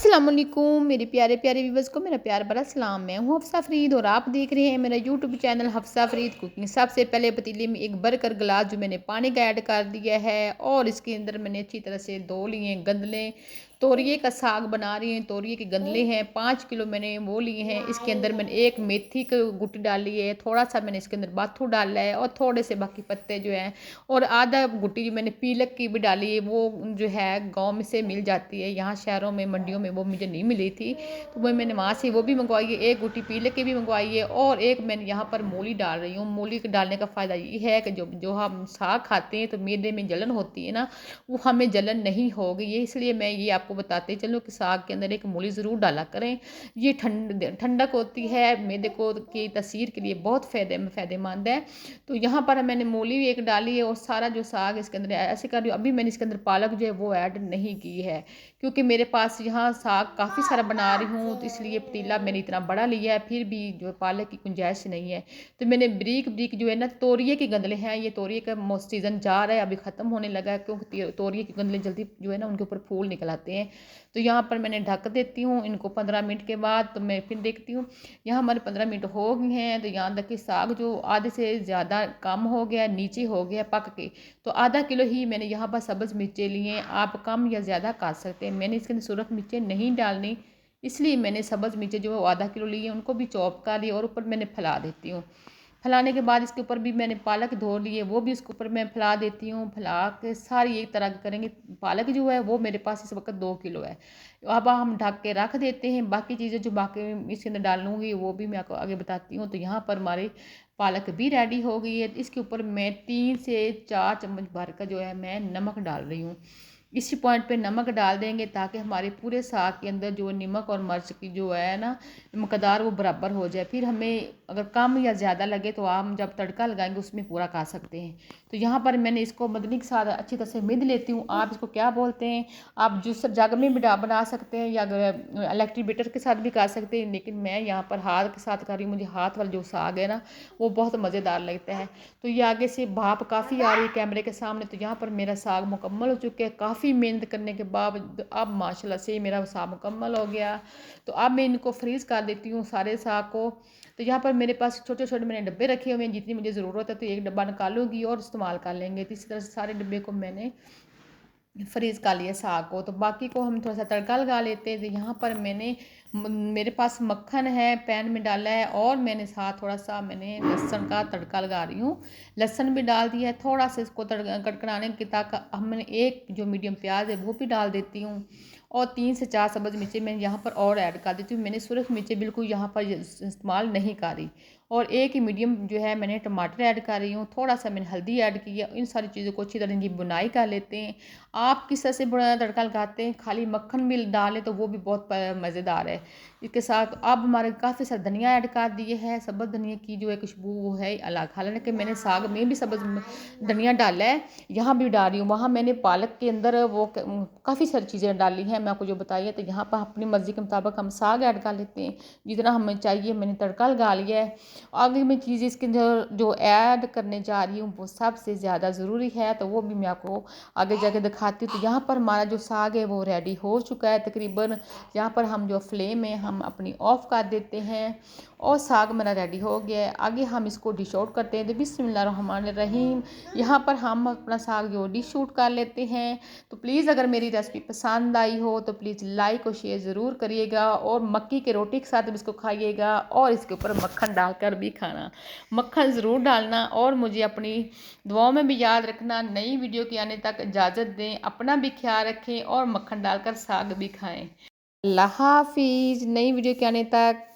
अस्सलामुअलैकुम मेरे प्यारे प्यारे व्यूवर्स को मेरा प्यार भरा सलाम। मैं हूँ हफ्सा फरीद और आप देख रहे हैं मेरा YouTube channel Hafsa Farid cooking. सबसे पहले पतीले में एक भरकर गिलास जो मैंने पानी का ऐड कर दिया है और इसके अंदर मैंने अच्छी तरह से धो लिए गंदले। तोरिए का साग बना रही हैं, तोरिए के गंदले हैं 5 किलो मैंने वो लिए हैं। इसके अंदर मैंने एक मेथी की गुटी डाली है, थोड़ा सा मैंने इसके अंदर बाथू डाला है और थोड़े से बाकी पत्ते जो हैं, और आधा गुटी जो मैंने पीलक की भी डाली है। वो जो है गाँव में से मिल जाती है, यहाँ शहरों में मंडियों में वो मुझे नहीं मिली थी, तो वो मैंने वहाँ से वो भी मंगवाई है। एक गुटी पीलक की भी मंगवाई है और एक मैंने यहाँ पर मूली डाल रही हूँ। मूली के डालने का फ़ायदा ये है कि जो जो हम साग खाते हैं तो मैदे में जलन होती है ना, वो हमें जलन नहीं होगी। ये इसलिए मैं ये आपको बताते चलूँ कि साग के अंदर एक मूली ज़रूर डाला करें। ये ठंडक होती है, मैदे को की तसीर के लिए बहुत फ़ायदेमंद है। तो यहाँ पर मैंने मूली भी एक डाली है और सारा जो साग इसके अंदर ऐसे कर रही हूँ। अभी मैंने इसके अंदर पालक जो है वो ऐड नहीं की है, क्योंकि मेरे पास यहाँ साग काफ़ी सारा बना रही हूँ, तो इसलिए पतीला मैंने इतना बड़ा लिया है, फिर भी जो पालक की गुंजाइश नहीं है। तो मैंने ब्रीक ब्रीक जो है ना, तोरिए के गंदले हैं, ये तोरिए का सीज़न जा रहा है, अभी ख़त्म होने लगा है, क्योंकि तोरिए के गंदले जल्दी जो है ना उनके ऊपर फूल निकल आते हैं। तो यहाँ पर मैंने ढक देती हूँ इनको 15 मिनट के बाद। तो मैं फिर देखती हूँ, यहाँ हमारे 15 मिनट हो गए हैं। तो यहाँ तक कि साग जो आधे से ज़्यादा कम हो गया, नीचे हो गया पक के। तो आधा किलो ही मैंने यहाँ पर सब्ज़ मिर्चें लिए हैं, आप कम या ज़्यादा कर सकते हैं। मैंने इसके अंदर सुरख मिर्चें नहीं डालनी, इसलिए मैंने सब्ज़ मिर्चें जो है वो आधा किलो लिए, उनको भी चॉप कर लिया और ऊपर मैंने फैला देती हूँ। फैलाने के बाद इसके ऊपर भी मैंने पालक धो लिए, वो भी इसके ऊपर मैं फैला देती हूँ। फैला के सारी एक तरह की करेंगे। पालक जो है वो मेरे पास इस वक्त 2 किलो है। अब हम ढक के रख देते हैं। बाकी चीज़ें जो बाकी इसके अंदर डालूंगी वो भी मैं आपको आगे बताती हूँ। तो यहाँ पर हमारी पालक भी रेडी हो गई है। इसके ऊपर मैं 3 से 4 चम्मच भर का जो है मैं नमक डाल रही हूँ। इसी पॉइंट पे नमक डाल देंगे ताकि हमारे पूरे साग के अंदर जो नमक और मिर्च की जो है ना मकदार वो बराबर हो जाए। फिर हमें अगर कम या ज़्यादा लगे तो हम जब तड़का लगाएंगे उसमें पूरा खा सकते हैं। तो यहाँ पर मैंने इसको मदनी के साथ अच्छी तरह से मिध लेती हूँ। आप इसको क्या बोलते हैं, आप जूसर जग में भी बना सकते हैं या इलेक्ट्रिक बीटर के साथ भी कर सकते हैं, लेकिन मैं यहाँ पर हाथ के साथ कर रही हूँ। मुझे हाथ वाला जो साग है ना वो बहुत मज़ेदार लगता है। तो ये आगे से भाप काफ़ी आ रही है कैमरे के सामने। तो यहाँ पर मेरा साग मुकम्मल हो चुका है, काफ़ी मेहनत करने के बाद अब माशाल्लाह से मेरा साग मुकम्मल हो गया। तो अब मैं इनको फ्रीज़ कर देती हूँ सारे साग को। तो यहाँ पर मेरे पास छोटे छोटे मैंने डब्बे रखे हुए हैं, जितनी मुझे ज़रूरत है तो एक डब्बा निकालूंगी और इस्तेमाल कर लेंगे। तो इसी तरह से सारे डब्बे को मैंने फ्रीज़ कर लिया साग को। तो बाकी को हम थोड़ा सा तड़का लगा लेते हैं। तो यहाँ पर मैंने मेरे पास मक्खन है, पैन में डाला है और मैंने साथ थोड़ा सा मैंने लहसुन का तड़का लगा रही हूँ। लहसुन भी डाल दिया है, थोड़ा सा इसको कड़कड़ाने की ताकि हमने एक जो मीडियम प्याज है वो भी डाल देती हूँ और 3 से 4 सब्ज़ मिर्चें मैं यहाँ पर और ऐड कर देती हूँ। मैंने सुरख मिर्चें बिल्कुल यहाँ पर इस्तेमाल नहीं कर रही। और एक ही मीडियम जो है मैंने टमाटर ऐड कर रही हूँ, थोड़ा सा मैंने हल्दी ऐड की है। इन सारी चीज़ों को अच्छी तरह की बुनाई कर लेते हैं। आप किस तरह से तड़का लगाते हैं, खाली मक्खन भी डालें तो वो भी बहुत मज़ेदार है। इसके साथ अब हमारे काफ़ी सारा धनिया ऐड कर दिए है। सब्ज़ धनिया की जो है खुशबू वो है अलग। हालांकि मैंने साग में भी सब्ज़ धनिया डाला है, यहाँ भी डाल रही हूँ। वहाँ मैंने पालक के अंदर वो काफ़ी सारी चीज़ें डाली हैं मैं आपको जो बताई है। तो यहाँ पर अपनी मर्ज़ी के मुताबिक हम साग ऐड कर लेते हैं जितना हमें चाहिए। मैंने तड़का लगा लिया है। आगे मैं चीज़ इसके अंदर जो ऐड करने जा रही हूँ वो सबसे ज़्यादा ज़रूरी है, तो वो भी मैं आपको आगे जाके दिखाती हूँ। तो यहाँ पर हमारा जो साग है वो रेडी हो चुका है तकरीबन। यहाँ पर हम जो फ्लेम है हम अपनी ऑफ कर देते हैं और साग हमारा रेडी हो गया है। आगे हम इसको डिश आउट करते हैं। तो बिस्मिल्लाहिर्रहमानिर्रहीम, यहाँ पर हम अपना साग जो डिश आउट कर लेते हैं। तो प्लीज़ अगर मेरी रेसिपी पसंद आई हो तो प्लीज़ लाइक और शेयर ज़रूर करिएगा और मक्की के रोटी के साथ भी इसको खाइएगा और इसके ऊपर मक्खन डालकर भी खाना। मक्खन ज़रूर डालना और मुझे अपनी दुआओं में भी याद रखना। नई वीडियो के आने तक इजाज़त दें, अपना भी ख्याल रखें और मक्खन डालकर साग भी खाएं। अल्लाह हाफिज़। नई वीडियो के आने तक।